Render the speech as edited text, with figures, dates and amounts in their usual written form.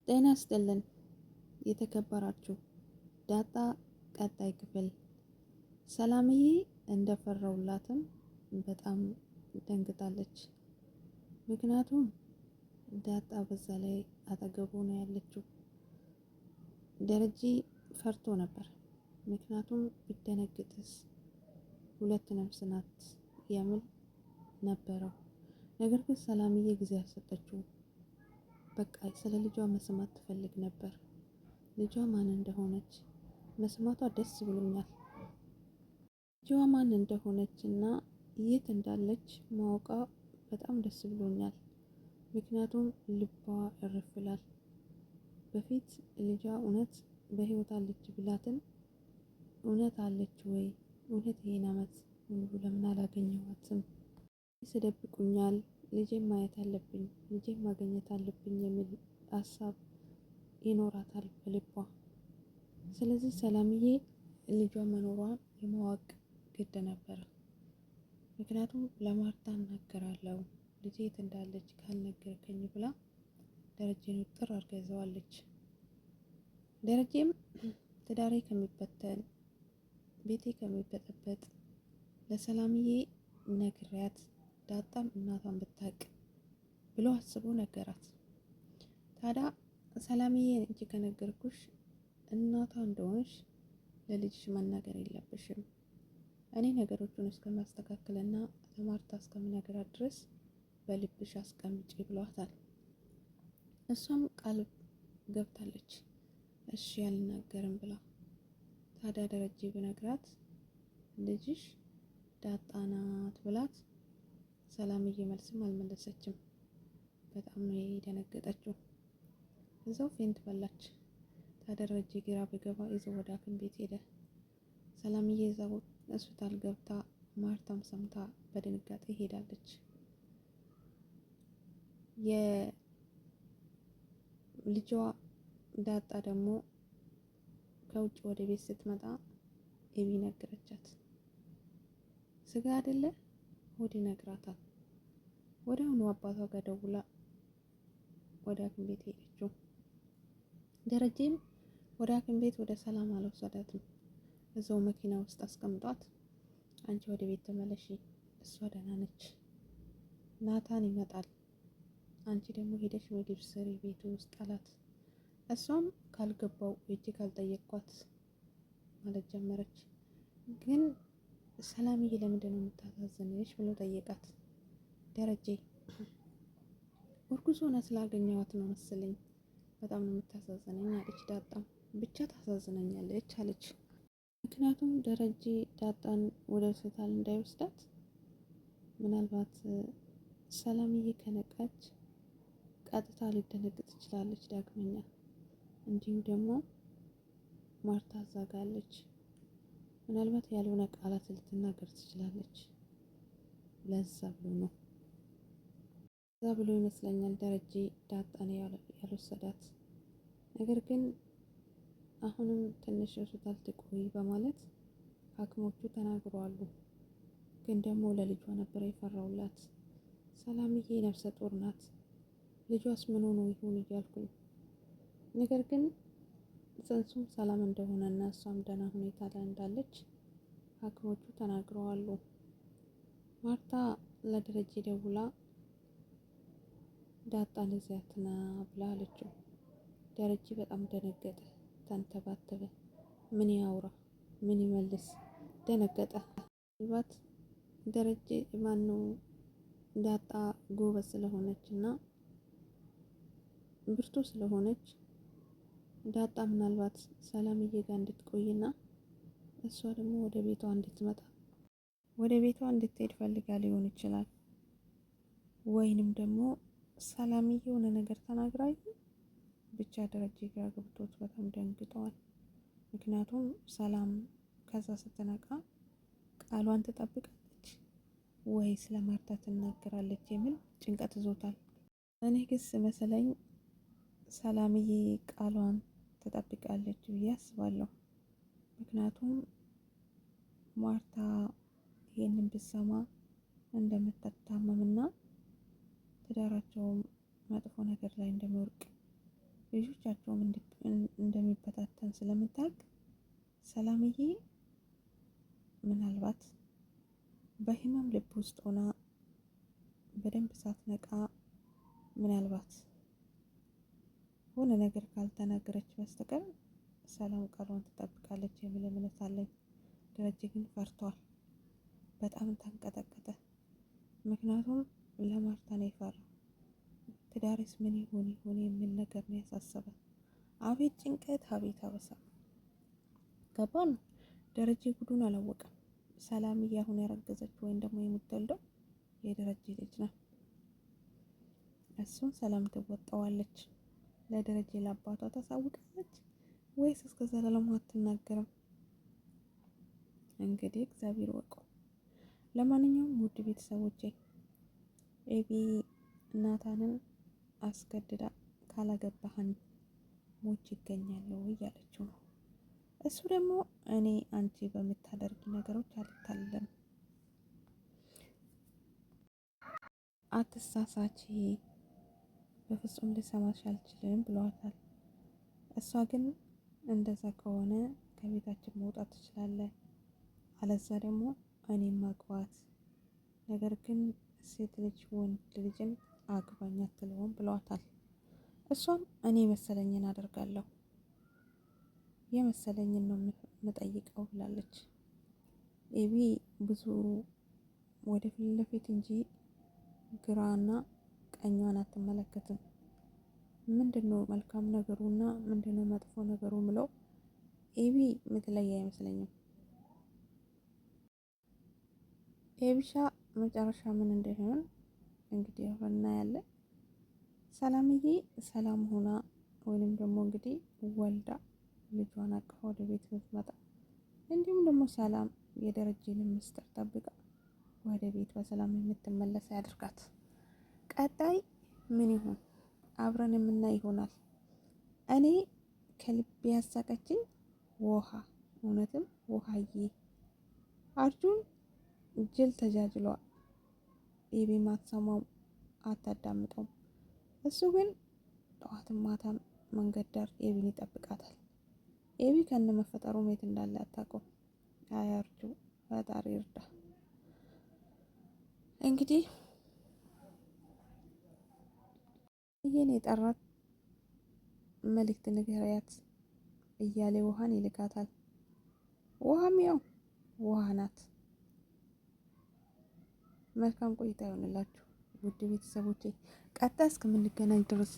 ጤና ይስጥልን የተከበራችሁ ዳጣ ቀጣይ ክፍል። ሰላምዬ እንደፈራውላትም በጣም ደንግጣለች። ምክንያቱም ዳጣ በዛ ላይ አጠገቡ ነው ያለችው። ደረጀ ፈርቶ ነበር። ምክንያቱም ቢደነግጥስ ሁለት ነፍስ ናት የሚል ነበረው። ነገር ግን ሰላምዬ ጊዜ አልሰጠችው። በቃ ስለ ልጇ መስማት ትፈልግ ነበር። ልጇ ማን እንደሆነች መስማቷ ደስ ብሎኛል። ልጇ ማን እንደሆነች እና የት እንዳለች ማወቋ በጣም ደስ ብሎኛል። ምክንያቱም ልቧ እርፍላል። በፊት ልጇ እውነት በህይወት አለች ብላትን እውነት አለች ወይ? እውነት ይሄን አመት ሙሉ ለምን አላገኘኋትም? ይስደብቁኛል። ልጄን ማየት አለብኝ፣ ልጄን ማግኘት አለብኝ የሚል ሀሳብ ይኖራታል በልቧ። ስለዚህ ሰላምዬ ልጇ መኖሯን የማወቅ ግድ ነበረ። ምክንያቱም ለማርታ እናገራለሁ ልጄ የት እንዳለች ካልነገርከኝ ብላ ደረጀን ውጥር አድርጋ ይዘዋለች። ደረጀም ትዳሬ ከሚበተን ቤቴ ከሚበጠበጥ ለሰላምዬ ነግሪያት ዳጣም እናቷን ብታቅ ብሎ አስቦ ነገራት። ታዲያ ሰላምዬ እንጂ ከነገርኩሽ እናቷ እንደሆንሽ ለልጅሽ መናገር የለብሽም። እኔ ነገሮቹን እስከማስተካከልና ለማርታ እስከምነግራት ድረስ በልብሽ አስቀምጪ ብሏታል። እሷም ቃል ገብታለች እሺ አልናገርም ብላ። ታዲያ ደረጀ ብነግራት ልጅሽ ዳጣ ናት ብላት ሰላምዬ መልስም አልመለሰችም። በጣም ነው የደነገጠችው። እዛው ፌንት በላች። ታደረጀ ግራ ቢገባ ይዘው ወደ ሐኪም ቤት ሄደ። ሰላምዬ እዛው ሆስፒታል ገብታ ማርታም ሰምታ በድንጋጤ ሄዳለች። የልጇ ዳጣ ደግሞ ከውጭ ወደ ቤት ስትመጣ ኤቢ ነገረቻት። ስጋ አይደለ ሆድ ይነግራታል። ወዲያውኑ አባቷ ጋር ደውላ ወደ ሐኪም ቤት ሄደችው። ደረጀም ወደ ሐኪም ቤት ወደ ሰላም አልወሰዳትም። እዛው መኪና ውስጥ አስቀምጧት አንቺ ወደ ቤት ተመለሺ፣ እሷ ደህና ነች፣ ናታን ይመጣል፣ አንቺ ደግሞ ሄደሽ ምግብ ስሪ ቤቱ ውስጥ አላት። እሷም ካልገባው እጅ ካልጠየቅኳት ማለት ጀመረች። ግን ሰላምዬ ለምንድን ነው የምታሳዝንሽ ብሎ ጠየቃት። ደረጀ እርጉዝ ሆና ስላገኘኋት ነው መሰለኝ በጣም ነው የምታሳዝነኝ አለች። ዳጣም ብቻ ታሳዝነኛለች አለች። ምክንያቱም ደረጀ ዳጣን ወደ ሆስፒታል እንዳይወስዳት ምናልባት ሰላምዬ ከነቃች ቀጥታ ልደነግጥ ትችላለች ዳግመኛ። እንዲሁም ደግሞ ማርታ አዛጋለች። ምናልባት ያልሆነ ቃላት ልትናገር ትችላለች። ለዛ ብሎ ነው እዛ ብሎ ይመስለኛል ደረጀ ዳጣን ያልወሰዳት። ነገር ግን አሁንም ትንሽ ሆስፒታል ትቆይ በማለት ሐኪሞቹ ተናግረዋል። ግን ደግሞ ለልጇ ነበር የፈራውላት። ሰላምዬ ነፍሰ ጡር ናት። ልጇስ ምን ሆኖ ይሁን እያልኩኝ ነገር ግን ጽንሱም ሰላም እንደሆነ እና እሷም ደህና ሁኔታ ላይ እንዳለች ሐኪሞቹ ተናግረዋል። ማርታ ለደረጀ ደውላ ዳጣን እዚያት ና ብላ አለችው። ደረጀ በጣም ደነገጠ፣ ተንተባተበ። ምን ያውራ ምን ይመልስ ደነገጠ። ምናልባት ደረጀ ማነው ዳጣ ጎበዝ ስለሆነች እና ብርቱ ስለሆነች ዳጣ ምናልባት ሰላምዬ ጋር እንድትቆይና እሷ ደግሞ ወደ ቤቷ እንድትመጣ ወደ ቤቷ እንድትሄድ ፈልጋ ሊሆን ይችላል። ወይንም ደግሞ ሰላምዬ የሆነ ነገር ተናግራ ብቻ ደረጀ ግራ ገብቶት በጣም ደንግጠዋል። ምክንያቱም ሰላም ከዛ ስትነቃ ቃሏን ትጠብቃለች ወይ ስለማርታ ትናገራለች የሚል ጭንቀት ይዞታል። እኔ ግስ መሰለኝ ሰላምዬ ቃሏን ትጠብቃለች ብዬ አስባለሁ። ምክንያቱም ማርታ ይሄንን ብትሰማ እንደምትታመምና ትዳራቸውም መጥፎ ነገር ላይ እንደሚወርቅ ልጆቻቸውም እንደሚበታተን ስለምታውቅ ሰላምዬ ምናልባት በህመም ልብ ውስጥ ሆና በደንብ ሳትነቃ ምናልባት ሆነ ነገር ካልተናገረች በስተቀር ሰላም ቃሏን ትጠብቃለች የሚል እምነት አለኝ። ደረጀ ግን ፈርቷል። በጣም ተንቀጠቀጠ። ምክንያቱም ለማርታ ነው የፈራው። ትዳርስ ምን ይሆን የሚል ነገር ነው ያሳሰበ። አቤት ጭንቀት፣ አቤት አበሳ። ገባን ነው። ደረጀ ጉዱን አላወቀም። ሰላምዬ አሁን ያረገዘችው ወይም ደግሞ የምትወልደው የደረጀ ልጅ ነው። እሱን ሰላም ትወጣዋለች። ለደረጀ ለአባቷ ታሳውቃለች ወይስ እስከ ዘላለሙ አትናገርም? እንግዲህ እግዚአብሔር ወቀው። ለማንኛውም ውድ ቤተሰቦቼ ኤቢ ናታንን አስገድዳ ካላገባህን ሞች ይገኛለሁ እያለችው ነው። እሱ ደግሞ እኔ አንቺ በምታደርጊ ነገሮች አልታለም፣ አትሳሳቺ፣ በፍጹም ልሰማሽ አልችልም ብለዋታል። እሷ ግን እንደዛ ከሆነ ከቤታችን መውጣት ትችላለህ፣ አለዛ ደግሞ እኔም ማግባት፣ ነገር ግን ሴት ልጅ ወንድ ልጅን አግባኝ አትለውም ብለዋታል። እሷም እኔ መሰለኝን አደርጋለሁ፣ የመሰለኝን ነው የምጠይቀው ብላለች። ኤቢ ብዙ ወደፊት ለፊት እንጂ ግራና ቀኟን አትመለከትም። ምንድነው መልካም ነገሩና ምንድነው መጥፎ ነገሩ ምለው ኤቢ ምትለይ አይመስለኝም። ኤቢሻ መጨረሻ ምን እንደሆነ እንግዲህ አሁን እናያለን። ሰላምዬ ሰላም ሆና ወይንም ደግሞ እንግዲህ ወልዳ ልጇን አቅፋ ወደ ቤት ምትመጣ፣ እንዲሁም ደግሞ ሰላም የደረጀን ምስጢር ጠብቃ ወደ ቤት በሰላም የምትመለስ ያድርጋት። ቀጣይ ምን ይሆን አብረን የምናይ ይሆናል። እኔ ከልቤ ያሳቀችኝ ውሃ፣ እውነትም ውሃዬ አርጁን ጅል ተጃጅሏል። ኤቢ ማትሰማው አታዳምጠውም። እሱ ግን ጠዋትም ማታም መንገድ ዳር ኤቢን ይጠብቃታል። ኤቢ ከነ መፈጠሩ የት እንዳለ አታውቀው። አያርጁ ፈጣሪ ይርዳ። እንግዲህ ይሄን የጠራት መልእክት ንገሪያት እያለ ውሃን ይልካታል። ውሃም ያው ውሃ ናት። መልካም ቆይታ ይሆንላችሁ ውድ ቤተሰቦቼ። ቀጣይ እስከምንገናኝ ድረስ